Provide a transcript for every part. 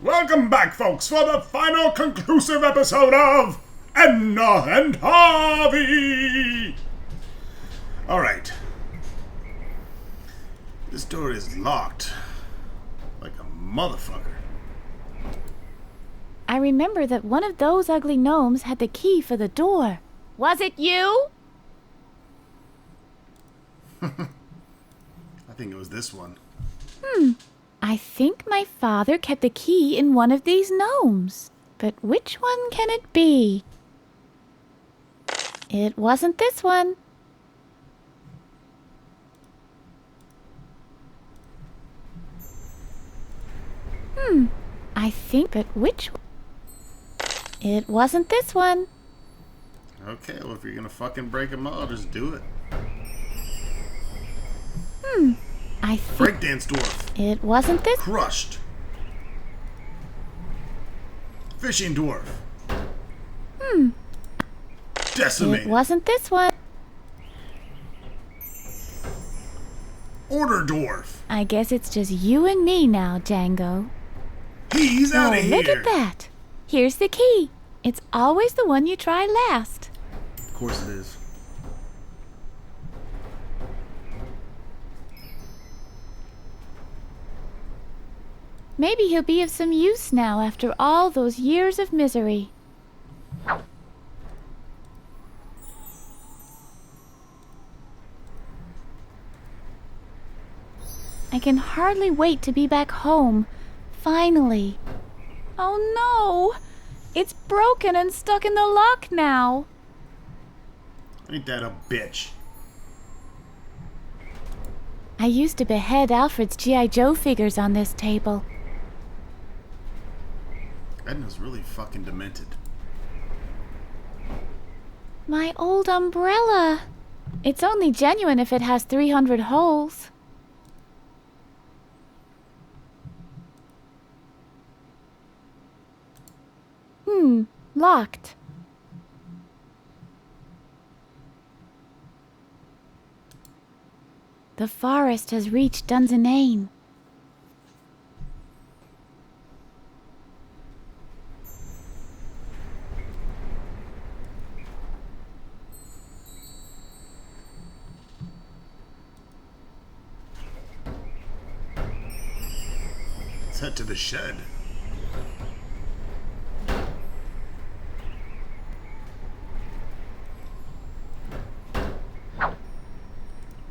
Welcome back, folks, for the final conclusive episode of Edna and Harvey! Alright. This door is locked. Like a motherfucker. I remember that one of those ugly gnomes had the key for the door. Was it you? I think it was this one. I think my father kept the key in one of these gnomes. But which one can it be? It wasn't this one. I think, but which one? It wasn't this one. Okay, well, if you're gonna fucking break them all, just do it. I think Breakdance dwarf. it wasn't this. Crushed. Fishing dwarf. Decimated. It wasn't this one. Order dwarf. I guess it's just you and me now, Django. He's out Oh, of here. look at that. Here's the key. It's always the one you try last. Of course it is. Maybe he'll be of some use now after all those years of misery. I can hardly wait to be back home. Finally. Oh no! It's broken and stuck in the lock now. Ain't that a bitch? I used to behead Alfred's G.I. Joe figures on this table. Edna's really fucking demented. My old umbrella. It's only genuine if it has 300 holes. Locked. The forest has reached Dunsinane. Let's head to the shed.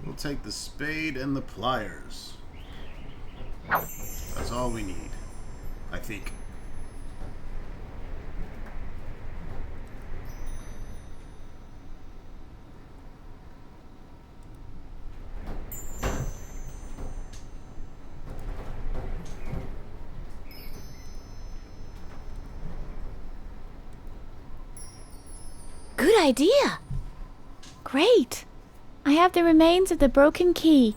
We'll take the spade and the pliers. That's all we need, I think. Good idea. Great. I have the remains of the broken key.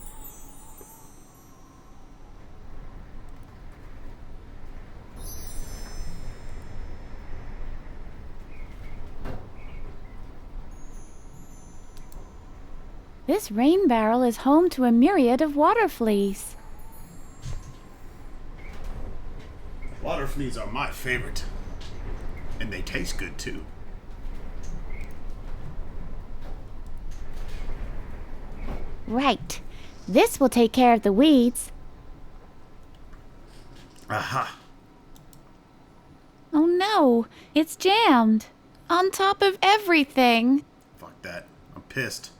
This rain barrel is home to a myriad of water fleas. Water fleas are my favorite. And they taste good too. Right. This will take care of the weeds. Aha. Oh no, it's jammed. On top of everything. Fuck that. I'm pissed.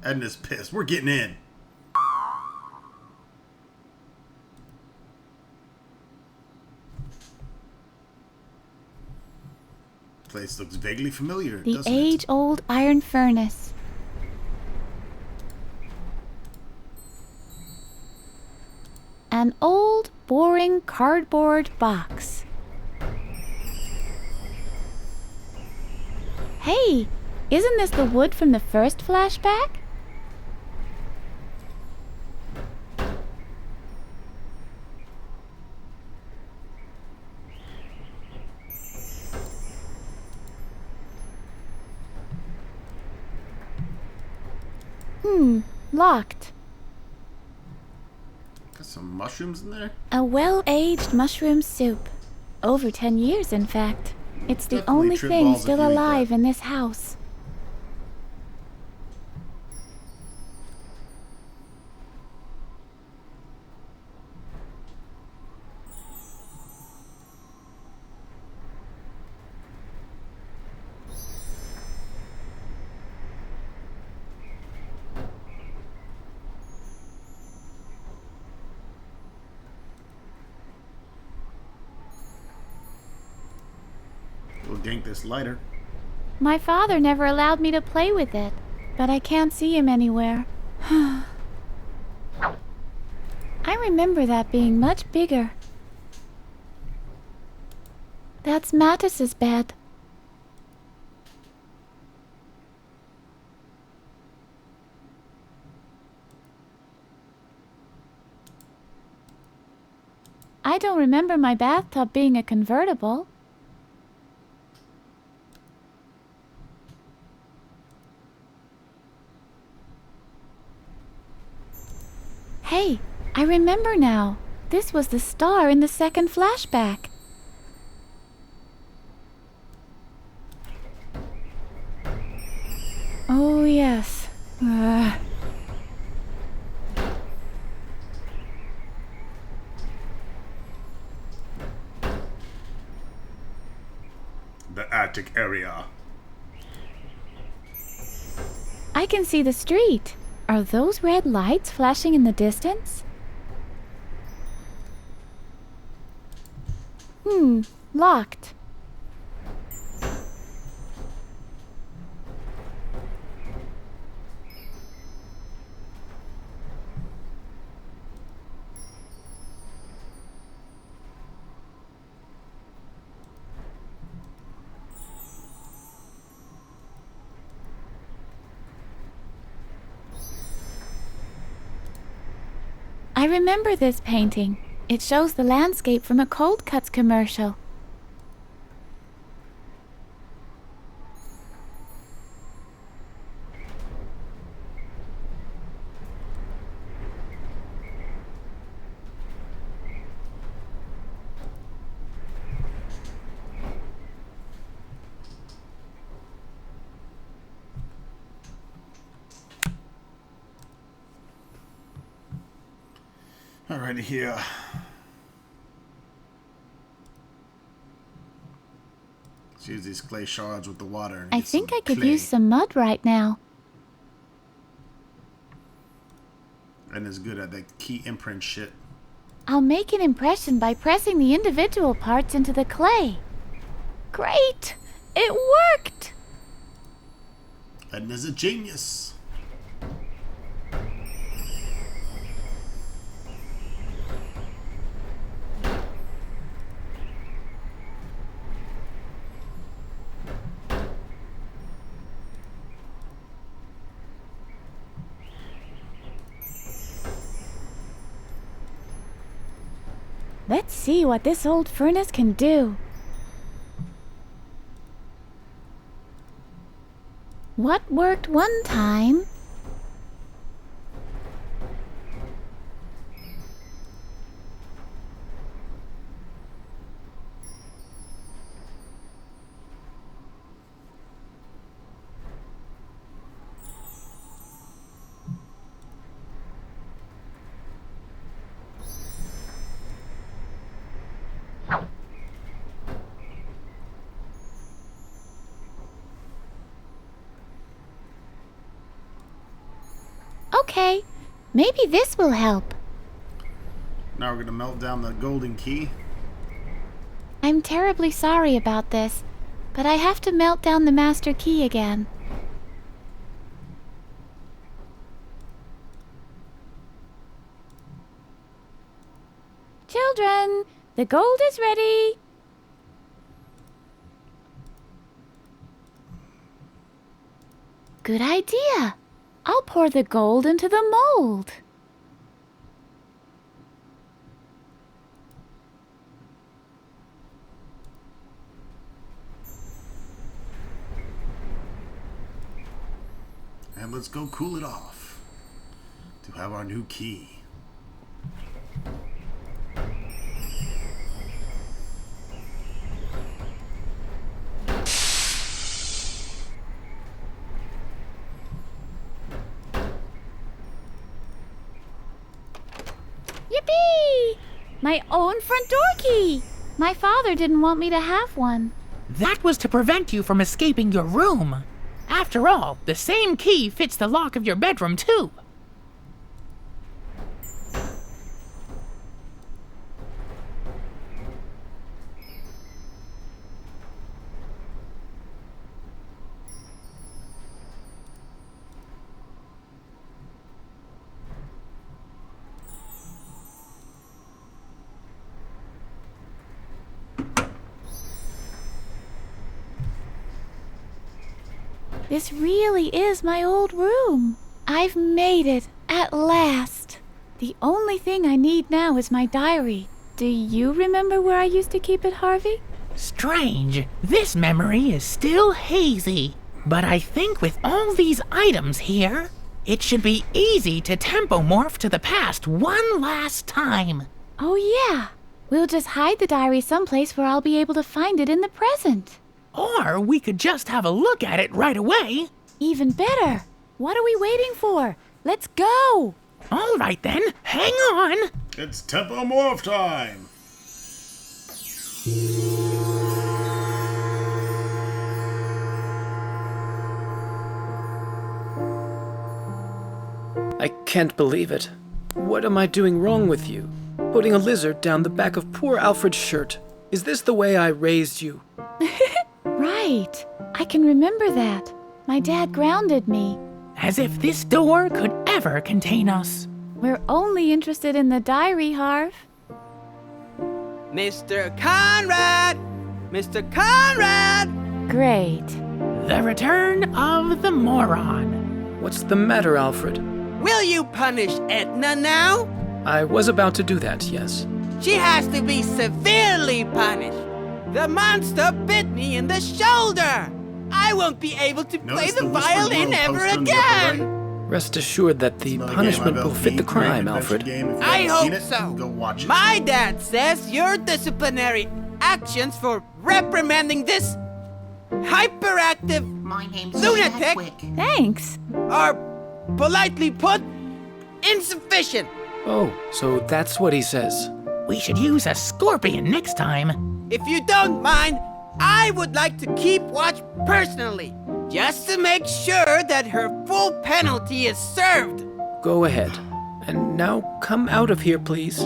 Edna's pissed. We're getting in. Place looks vaguely familiar, The doesn't it? age-old iron furnace. An old, boring cardboard box. Hey, isn't this the wood from the first flashback? Locked. Got some mushrooms in there? A well-aged mushroom soup. Over 10 years, in fact. It's the Definitely only trip thing balls if still you eat alive that. in this house. We'll gank this lighter. My father never allowed me to play with it, but I can't see him anywhere. I remember that being much bigger. That's Mattis's bed. I don't remember my bathtub being a convertible. Hey, I remember now. This was the star in the second flashback. Oh, yes. The attic area. I can see the street. Are those red lights flashing in the distance? Locked. I remember this painting. It shows the landscape from a Cold Cuts commercial. Alright, here. Let's use these clay shards with the water. And I get think some I could clay. use some mud right now. And is good at that key imprint shit. I'll make an impression by pressing the individual parts into the clay. Great! It worked! Edna's a genius. Let's see what this old furnace can do. What worked one time Okay, maybe this will help. Now we're gonna melt down the golden key. I'm terribly sorry about this, but I have to melt down the master key again. Children, the gold is ready. Good idea. I'll pour the gold into the mold. And let's go cool it off to have our new key. My own front door key! My father didn't want me to have one. That was to prevent you from escaping your room. After all, the same key fits the lock of your bedroom, too. This really is my old room. I've made it, at last. The only thing I need now is my diary. Do you remember where I used to keep it, Harvey? Strange. This memory is still hazy. But I think with all these items here, it should be easy to tempomorph to the past one last time. Oh yeah. We'll just hide the diary someplace where I'll be able to find it in the present. Or we could just have a look at it right away. Even better. What are we waiting for? Let's go! All right then, hang on. It's Tempomorph time! I can't believe it. What am I doing wrong with you? Putting a lizard down the back of poor Alfred's shirt. Is this the way I raised you? Right. I can remember that. My dad grounded me. As if this door could ever contain us. We're only interested in the diary, Harv. Mr. Conrad! Mr. Conrad! Great. The return of the moron. What's the matter, Alfred? Will you punish Edna now? I was about to do that, yes. She has to be severely punished. The monster bit me in the shoulder. I won't be able to play Notice the whispered violin little ever poster in the upper again. right? Rest assured that the Another punishment game will I've fit the beat, great crime, adventure Alfred. game. If you I haven't hope seen it, so. Go watch it. My dad says your disciplinary actions for reprimanding this hyperactive My name's lunatic Chadwick. Thanks. are, politely put, insufficient. Oh, so that's what he says. We should use a scorpion next time. If you don't mind, I would like to keep watch personally, just to make sure that her full penalty is served. Go ahead. And now come out of here, please.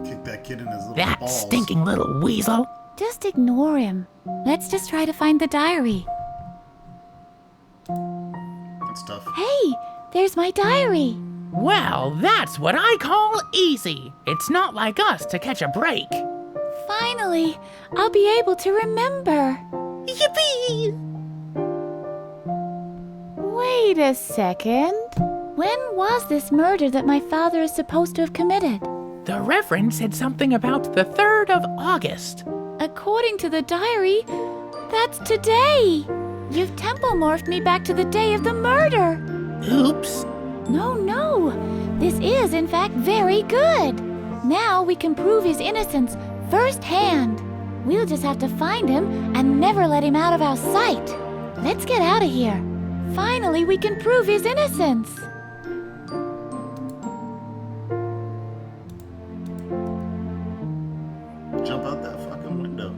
Kick that kid in his little That balls. stinking little weasel. Just ignore him. Let's just try to find the diary. Good stuff. Hey, there's my diary. Well, that's what I call easy. It's not like us to catch a break. Finally, I'll be able to remember. Yippee! Wait a second. When was this murder that my father is supposed to have committed? The Reverend said something about the 3rd of August. According to the diary, that's today. You've tempomorphed me back to the day of the murder. Oops. No. This is, in fact, very good. Now we can prove his innocence firsthand. We'll just have to find him and never let him out of our sight. Let's get out of here. Finally, we can prove his innocence. Jump out that fucking window.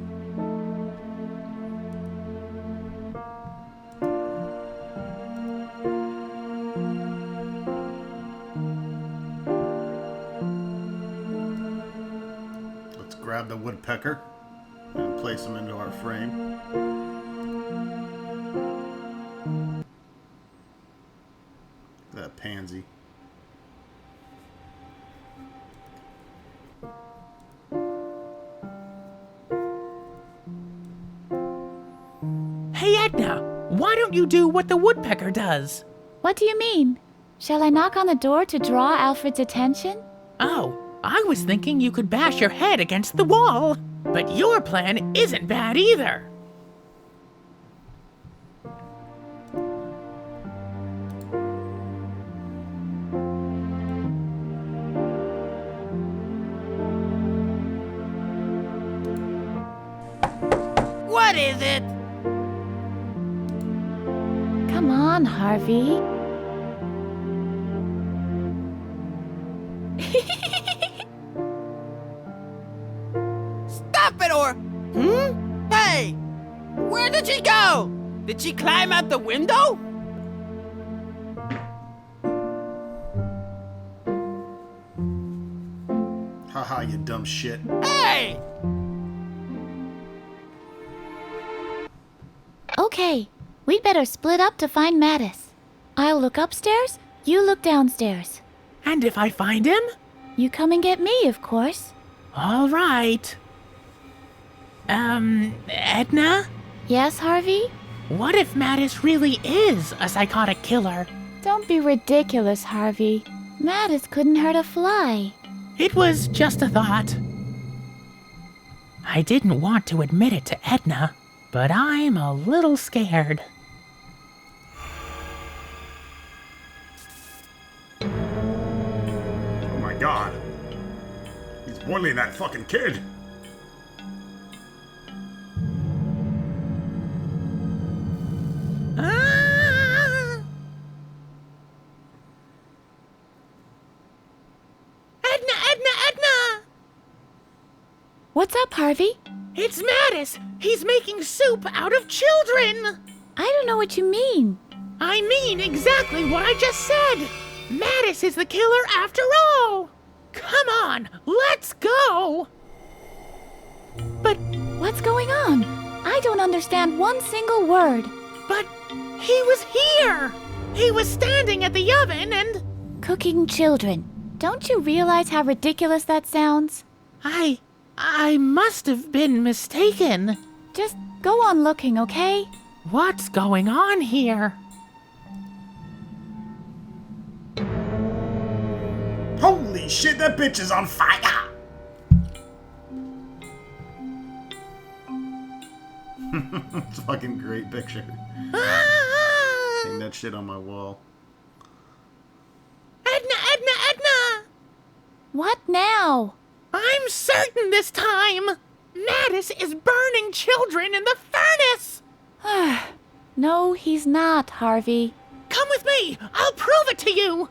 Let's grab the woodpecker and place him into our frame. That pansy. Hey, Edna, why don't you do what the woodpecker does? What do you mean? Shall I knock on the door to draw Alfred's attention? Oh, I was thinking you could bash your head against the wall. But your plan isn't bad either. What is it? Come on, Harvey. stop it or... Hey! Where did she go? Did she climb out the window? Haha, you dumb shit. Hey! Okay, we'd better split up to find Mattis. I'll look upstairs, you look downstairs. And if I find him? You come and get me, of course. All right. Edna? Yes, Harvey? What if Mattis really is a psychotic killer? Don't be ridiculous, Harvey. Mattis couldn't hurt a fly. It was just a thought. I didn't want to admit it to Edna, but I'm a little scared. Oh my god. He's boiling that fucking kid. Ah! Edna! What's up, Harvey? It's Mattis! He's making soup out of children! I don't know what you mean. I mean exactly what I just said! Mattis is the killer after all! Come on, let's go! But What's going on? I don't understand one single word. But he was here! He was standing at the oven and... Cooking children. Don't you realize how ridiculous that sounds? I must have been mistaken. Just go on looking, okay? What's going on here? Holy shit, that bitch is on fire! It's a fucking great picture. Ah! Hang that shit on my wall. Edna! What now? I'm certain this time! Mattis is burning children in the furnace! No, he's not, Harvey. Come with me! I'll prove it to you!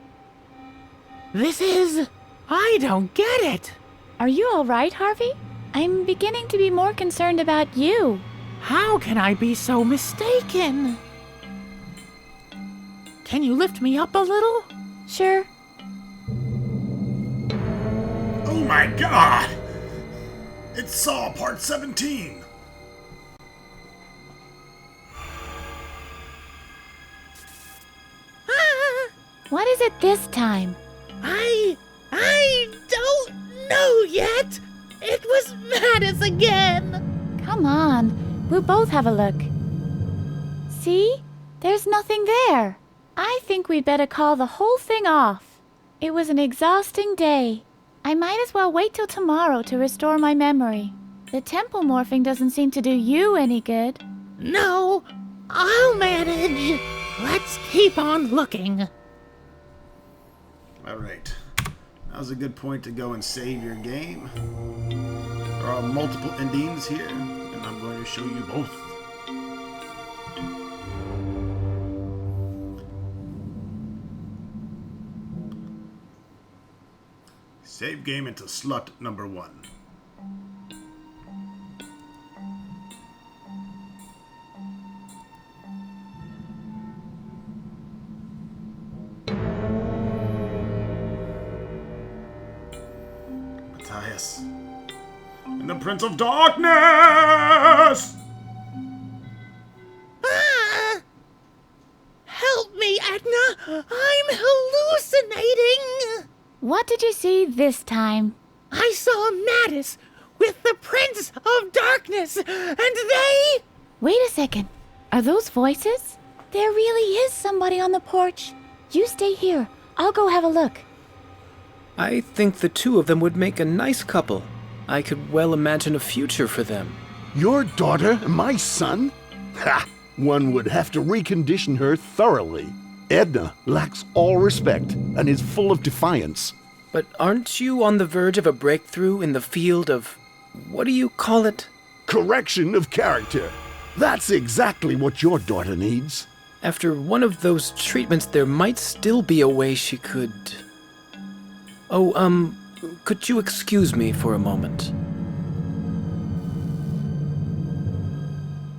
This is... I don't get it. Are you all right, Harvey? I'm beginning to be more concerned about you. How can I be so mistaken? Can you lift me up a little? Sure. Oh my god! It's Saw Part 17! Ah, What is it this time? I don't know yet. It was Mattis again. Come on, we'll both have a look. See? There's nothing there. I think we'd better call the whole thing off. It was an exhausting day. I might as well wait till tomorrow to restore my memory. The temple morphing doesn't seem to do you any good. No, I'll manage. Let's keep on looking. Alright. Now's a good point to go and save your game. There are multiple endings here, and I'm going to show you both. Save game into slot number 1. Matthias. And the Prince of Darkness! Ah! Help me, Edna! I'm hallucinating! What did you see this time? I saw Mattis with the Prince of Darkness, and they... Wait a second. Are those voices? There really is somebody on the porch. You stay here. I'll go have a look. I think the two of them would make a nice couple. I could well imagine a future for them. Your daughter and my son? Ha! One would have to recondition her thoroughly. Edna lacks all respect and is full of defiance. But aren't you on the verge of a breakthrough in the field of... what do you call it? Correction of character. That's exactly what your daughter needs. After one of those treatments, there might still be a way she could... Oh, could you excuse me for a moment?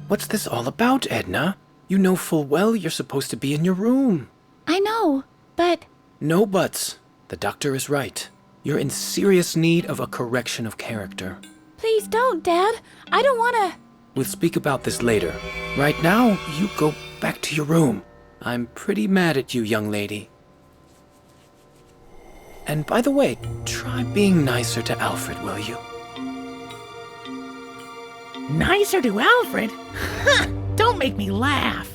What's this all about, Edna? You know full well you're supposed to be in your room. I know, but... No buts. The doctor is right. You're in serious need of a correction of character. Please don't, Dad. I don't want to... We'll speak about this later. Right now, you go back to your room. I'm pretty mad at you, young lady. And by the way, try being nicer to Alfred, will you? Nicer to Alfred? Don't make me laugh.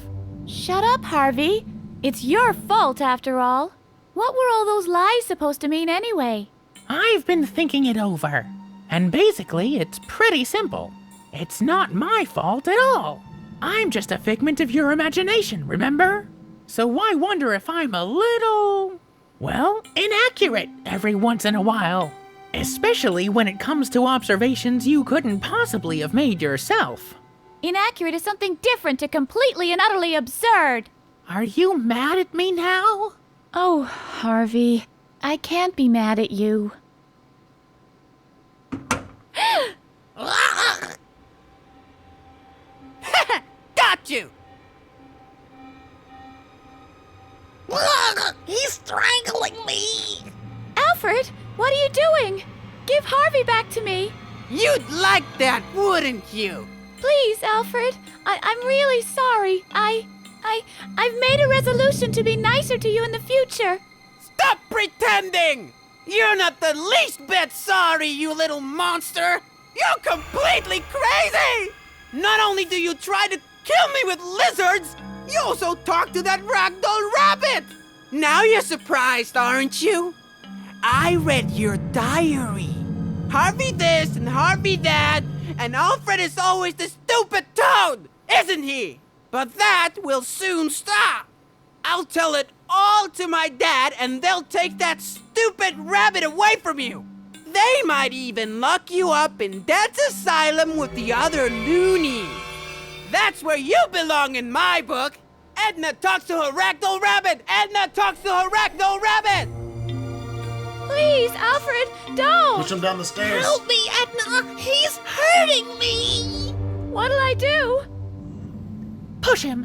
Shut up, Harvey. It's your fault, after all. What were all those lies supposed to mean anyway? I've been thinking it over. And basically, it's pretty simple. It's not my fault at all. I'm just a figment of your imagination, remember? So why wonder if I'm a little... well, inaccurate every once in a while. Especially when it comes to observations you couldn't possibly have made yourself. Inaccurate is something different to completely and utterly absurd. Are you mad at me now? Oh, Harvey, I can't be mad at you. Got you! He's strangling me! Alfred, what are you doing? Give Harvey back to me. You'd like that, wouldn't you? Please, Alfred. I'm really sorry. I've made a resolution to be nicer to you in the future. Stop pretending! You're not the least bit sorry, you little monster! You're completely crazy! Not only do you try to kill me with lizards, you also talk to that ragdoll rabbit! Now you're surprised, aren't you? I read your diary. Harvey this and Harvey that, and Alfred is always the stupid toad, isn't he? But that will soon stop. I'll tell it all to my dad, and they'll take that stupid rabbit away from you. They might even lock you up in Dad's asylum with the other loonies. That's where you belong in my book. Edna talks to her ragdoll rabbit. Edna talks to her ragdoll rabbit. Please, Alfred, don't! Push him down the stairs. Help me, Edna! He's hurting me! What'll I do? Push him!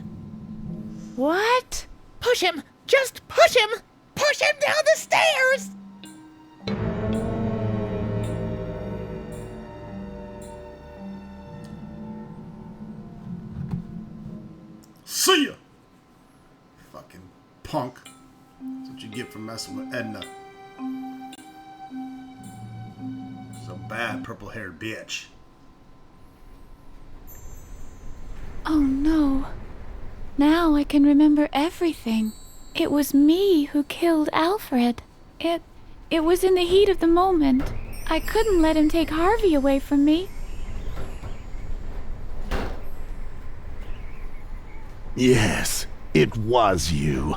What? Push him! Just push him! Push him down the stairs! See ya! Fucking punk. That's what you get for messing with Edna. So bad, purple-haired bitch. Oh no. Now I can remember everything. It was me who killed Alfred. It was in the heat of the moment. I couldn't let him take Harvey away from me. Yes, it was you.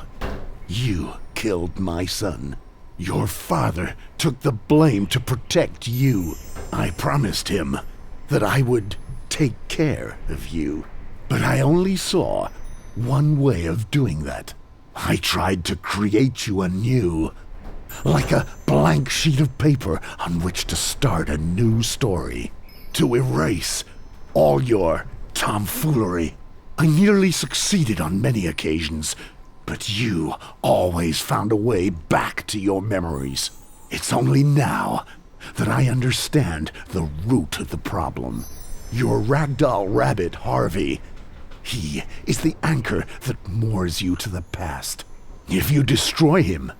You killed my son. Your father took the blame to protect you. I promised him that I would take care of you. But I only saw one way of doing that. I tried to create you anew, like a blank sheet of paper on which to start a new story, to erase all your tomfoolery. I nearly succeeded on many occasions, but you always found a way back to your memories. It's only now that I understand the root of the problem. Your ragdoll rabbit, Harvey. He is the anchor that moors you to the past. If you destroy him,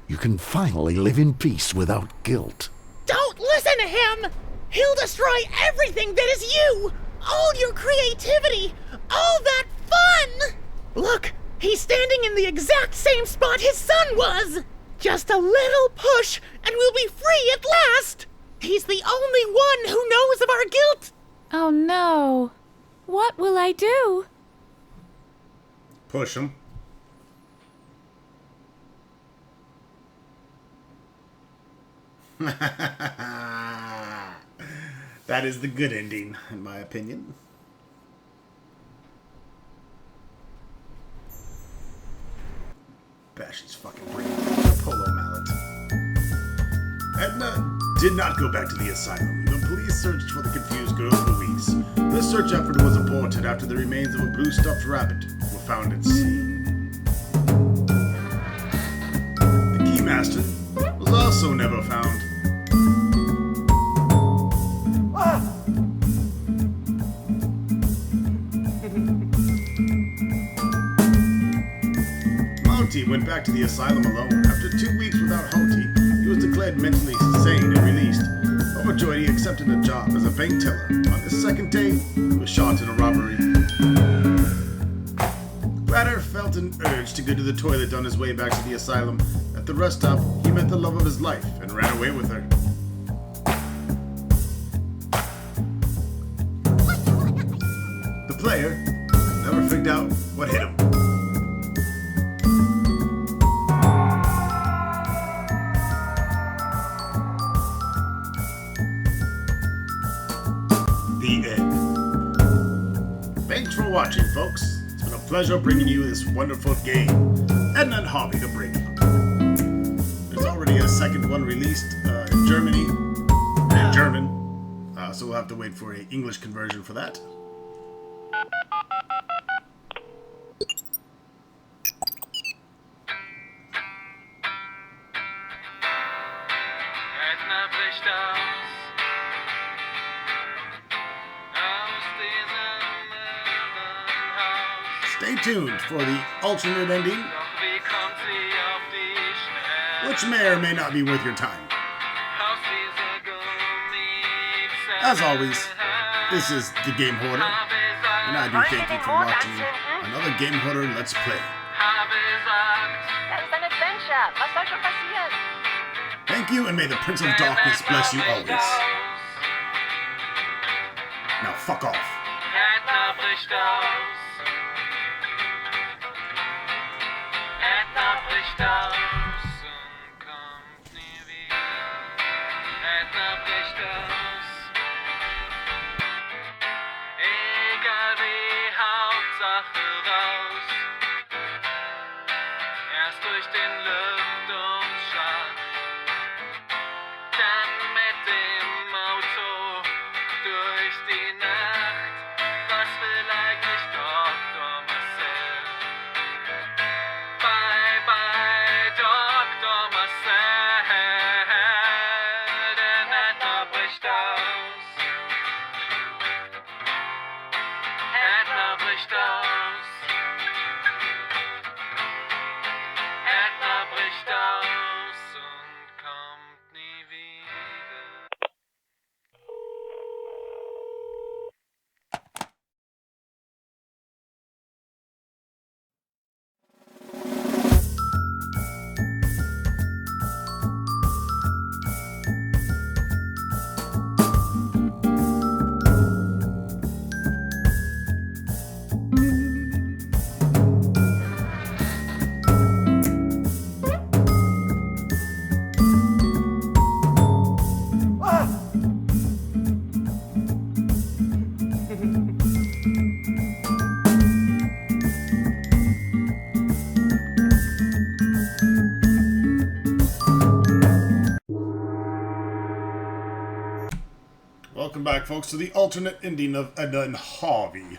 you can finally live in peace without guilt. Don't listen to him! He'll destroy everything that is you! All your creativity! All that fun! Look, he's standing in the exact same spot his son was! Just a little push, and we'll be free at last! He's the only one who knows of our guilt! Oh no. What will I do? Push him. That is the good ending, in my opinion. Bash his fucking brain with a polo mallet. Edna did not go back to the asylum. The police searched for the confused girl for weeks. This search effort was aborted after the remains of a blue stuffed rabbit were found at sea. The Keymaster was also never found. Monty went back to the asylum alone. After 2 weeks without Hoti, he was declared mentally sane and released. Overjoyed, he accepted a job as a bank teller. On his second day, he was shot in a robbery. Gladder felt an urge to go to the toilet on his way back to the asylum. At the rest stop, he met the love of his life and ran away with her. The player never figured out what hit him. The end. Thanks for watching, folks. It's been a pleasure bringing you this wonderful game, Edna and Harvey the Breakout. There's already a second one released in Germany and in German, so we'll have to wait for an English conversion for that. Edna bricht aus diesem Irrenhaus. Stay tuned for the alternate ending, Doch wie kommt sie auf die Schnelle? which may or may not be worth your time. Aus dieser Gummizelle. As always, this is the Game Hoarder, and I do thank you for watching another Game Hoarder Let's Play. Habe sagt, Das ist ein Adventure. Was soll schon passieren? Thank you, and may the Prince of Darkness bless you always. Now fuck off. Edna bricht aus. Edna bricht aus und kommt nie wieder. Edna bricht aus. Egal wie, Hauptsache raus. Erst durch den Lüftungsschacht, dann mit dem Auto durch die Nacht. Was will eigentlich Dr. Marcel? Bye bye, Dr. Marcel. Denn Edna bricht aus. Edna bricht aus. Edna bricht aus und kommt nie wieder. Welcome back, folks, to the alternate ending of Edna and Harvey.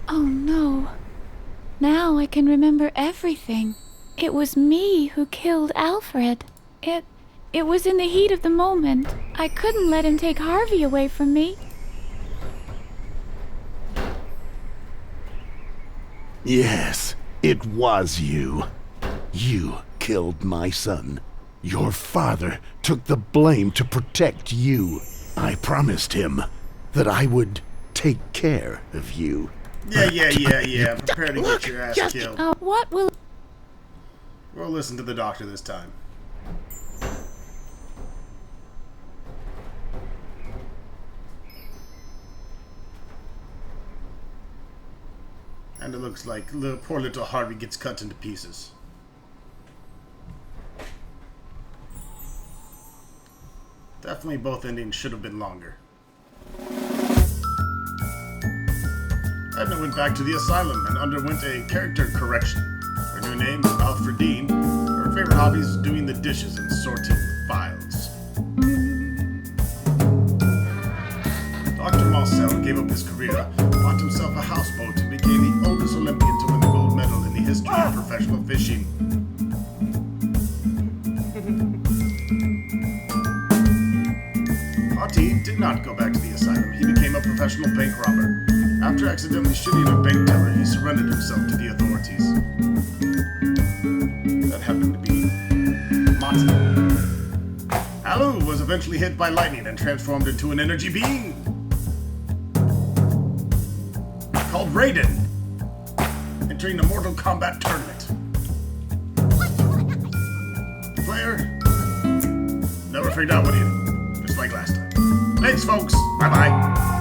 Oh no. Now I can remember everything. It was me who killed Alfred. It was in the heat of the moment. I couldn't let him take Harvey away from me. Yes, it was you. You killed my son. Your father took the blame to protect you. I promised him that I would take care of you. Yeah. Prepare to get your ass killed. What will... We'll listen to the doctor this time. And it looks like the poor little Harvey gets cut into pieces. Definitely both endings should have been longer. Edna went back to the asylum and underwent a character correction. Her new name, Alfredine. Her favorite hobby is doing the dishes and sorting files. gave up his career, bought himself a houseboat, and became the oldest Olympian to win the gold medal in the history of professional fishing. Hottie did not go back to the asylum. He became a professional bank robber. After accidentally shooting a bank teller, he surrendered himself to the authorities. That happened to be Mati. Alu was eventually hit by lightning and transformed into an energy being called Raiden, entering the Mortal Kombat tournament. Player never figured out what hit him, just like last time. Thanks, folks. Bye-bye.